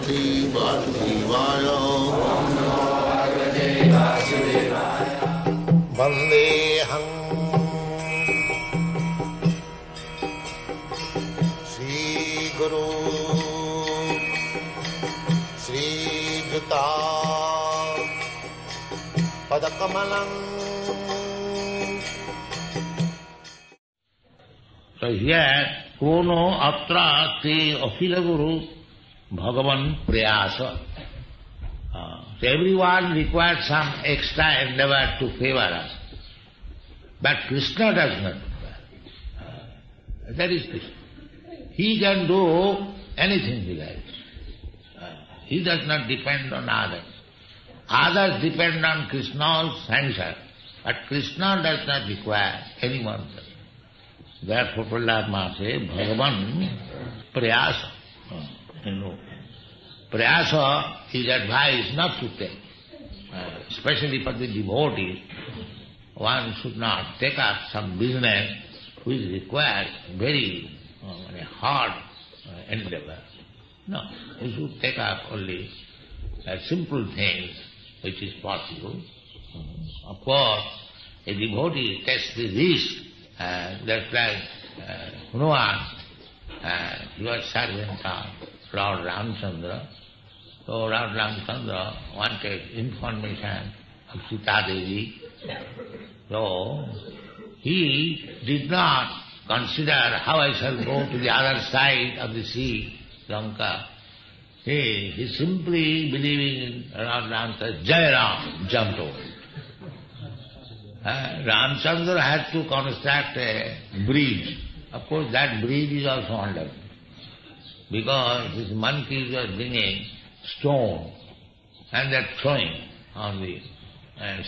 Bhagavate Vasudevaya. Vandeham Sri Guru Sri Juta Padakamalam. So here, Kono Atra Te Akhila Guru Bhagavan Prayasa. So everyone requires some extra endeavor to favor us. But Krishna does not require. That is Krishna. He can do anything he likes. He does not depend on others. Others depend on Krishna's sanction. But Krishna does not require anyone's help. Therefore Prahlad Maha says, Bhagavan Prayasa. Prayasa is advised not to take. Especially for the devotees, one should not take up some business which requires very hard endeavor. No, you should take up only simple things which is possible. Of course, a devotee takes the risk. That's like Hanuman, he was servant of Lord Ramchandra. So Lord Ramchandra wanted information of Sita Devi. So he did not consider how I shall go to the other side of the sea, Lanka. He simply believing in Lord Ramchandra, Jai Ram, jumped over. Ramchandra had to construct a bridge. Of course, that bridge is also wonderful, because his monkeys were bringing stone and they are throwing on the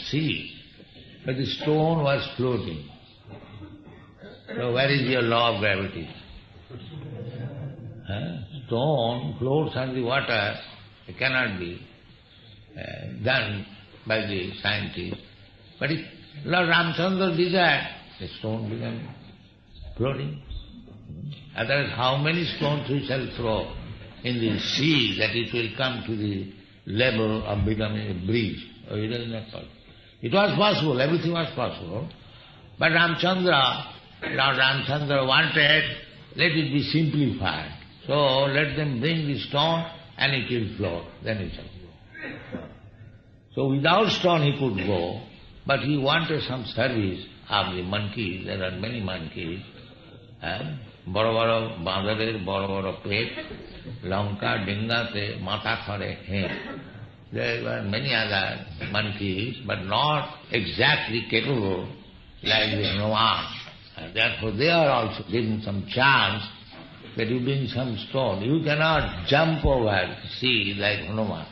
sea. But the stone was floating. So where is your law of gravity? Stone floats on the water. It cannot be done by the scientists. But if Lord Ramchandra desired, the stone became floating. Otherwise, how many stones we shall throw in the sea that it will come to the level of becoming a bridge? Oh, it is not possible. It was possible, everything was possible. But Lord Ramchandra wanted, let it be simplified. So let them bring the stone and it will float, then it shall go. So without stone he could go, but he wanted some service of the monkeys. There are many monkeys. বড় বড় বাঁদরের বড় বড় পেট, লঙ্কা ডিঙ্গাতে মাথা করে হেঁ. There were many other monkeys, but not exactly capable like the Hanuman. Therefore they are also given some chance that you bring some stone. You cannot jump over the sea like Hanuman.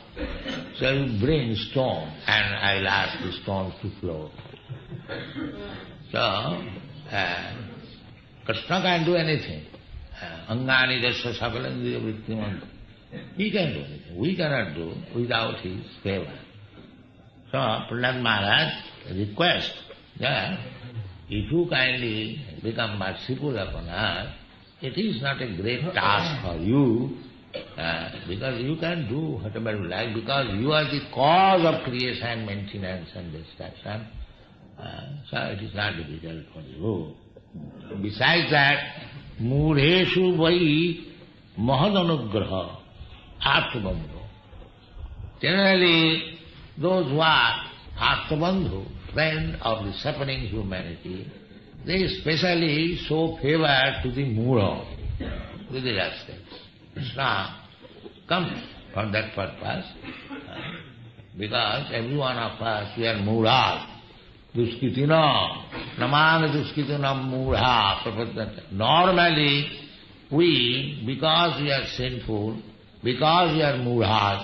So you bring stone and I'll ask the stones to float. So, Krishna can do anything. Angani jasya sakalandriya vrittimanta. He can do anything. We cannot do without his favor. So, Prahlad Maharaj requests that if you kindly become merciful upon us, it is not a great task for you, because you can do whatever you like, because you are the cause of creation, maintenance and destruction. So it is not difficult for you. Besides that, Murheshu vai mahadanugraha Atmabandhu. Generally, those who are Atmabandhu, friend of the suffering humanity, they especially show favor to the Mura, to the rascals. Krishna comes for that purpose, because every one of us, we are Muras. Duskitina, namana duskitina mudha prapadanta. Normally, we, because we are sinful, because we are mudhas,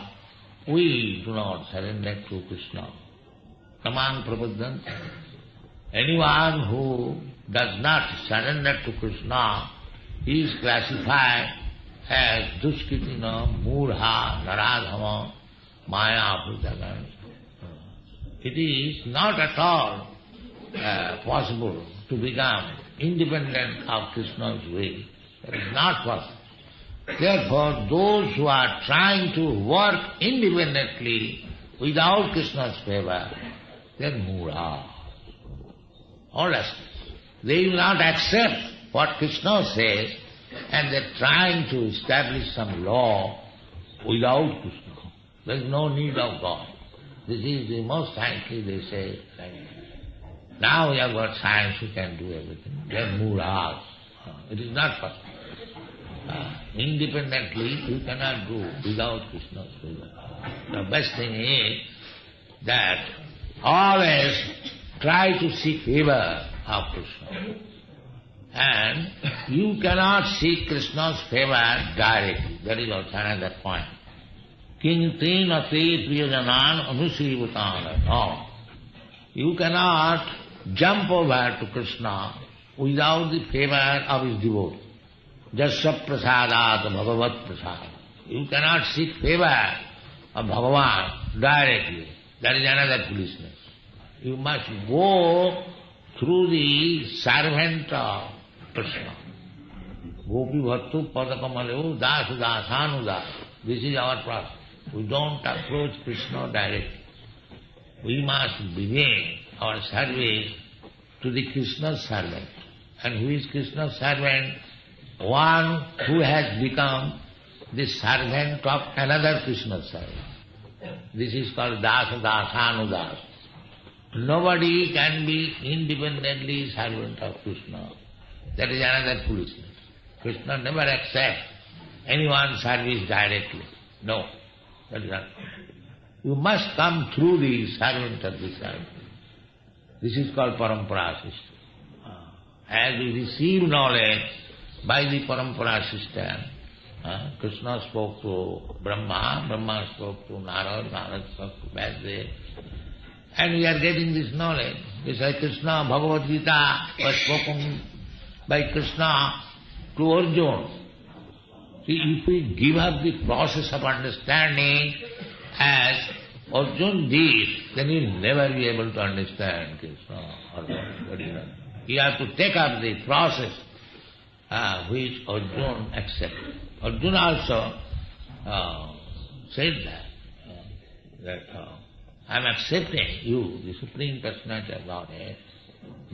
we do not surrender to Krishna. Namana prapadanta. Anyone who does not surrender to Krishna is classified as duskitina, mudha, naradhama, maya, pritagana. It is not at all possible to become independent of Krishna's way. It is not possible. Therefore, those who are trying to work independently without Krishna's favor, they are mura. All rascals. They will not accept what Krishna says, and they are trying to establish some law without Krishna. There is no need of God. This is the most frankly they say. Now we have got science, we can do everything. They are muras. It is not possible. Independently you cannot do without Krishna's favor. The best thing is that always try to seek favor of Krishna. And you cannot seek Krishna's favor directly. That is also another point. King Tina Te Priyajanan Anusivutana. No. You cannot jump over to Krishna without the favor of his devotee. Jasya prasadat bhagavat prasad. You cannot seek favor of Bhagavan directly. That is another foolishness. You must go through the servant of Krishna. Gopi bhattu padakamaleu das dasanudas. This is our process. We don't approach Krishna directly. We must begin our service to the Krishna's servant. And who is Krishna's servant? One who has become the servant of another Krishna's servant. This is called dasa dasanudas. Nobody can be independently servant of Krishna. That is another foolishness. Krishna never accepts anyone's service directly. No, that is not. You must come through the servant of the servant. This is called parampara system. As we receive knowledge by the parampara system, Krishna spoke to Brahma, Brahma spoke to Narad, Narad spoke to Vyasdeva, and we are getting this knowledge. This is Krishna, Bhagavad Gita was spoken by Krishna to Arjuna. See, if we give up the process of understanding as Arjuna did, then you will never be able to understand Krishna or what you know. You have to take up the process which Arjuna accepted. Arjuna also said that I am accepting you, the Supreme Personality of Godhead,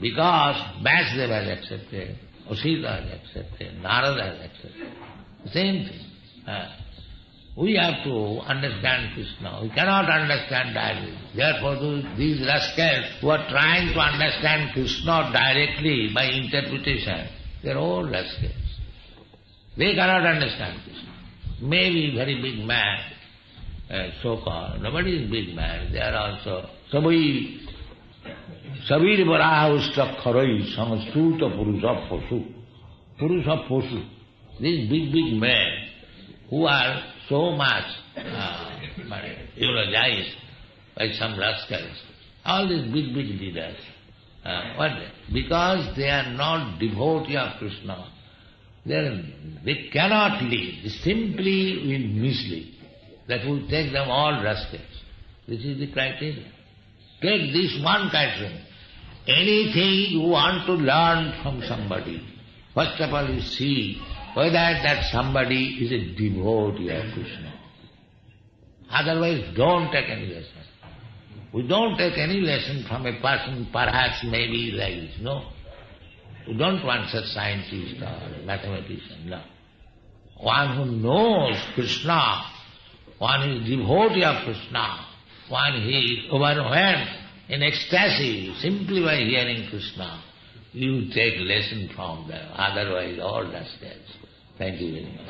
because Vyasdeva has accepted, Asita has accepted, Narada has accepted. The same thing. We have to understand Krishna. We cannot understand directly. Therefore, these rascals who are trying to understand Krishna directly by interpretation, they are all rascals. They cannot understand Krishna. Maybe very big man, so-called. Nobody is big man. They are also Sabir Varaha Ustakharai Samastuta Purusha Posu. Purusha Posu. These big men who are so much eulogized by some rascals. All these big leaders. What? Because they are not devotee of Krishna. They cannot lead. They simply will mislead. That will take them all rascals. This is the criteria. Take this one criteria. Anything you want to learn from somebody, first of all you see whether that somebody is a devotee of Krishna. Otherwise, don't take any lesson. We don't take any lesson from a person perhaps maybe like this. No. We don't want such scientist or mathematician. No. One who knows Krishna, one is devotee of Krishna, one he is overwhelmed in ecstasy simply by hearing Krishna. You take lesson from them. Otherwise, all rascals. Thank you very much.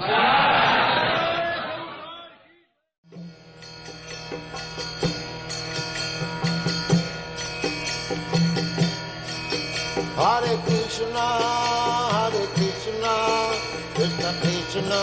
Hare Krishna, Krishna Krishna,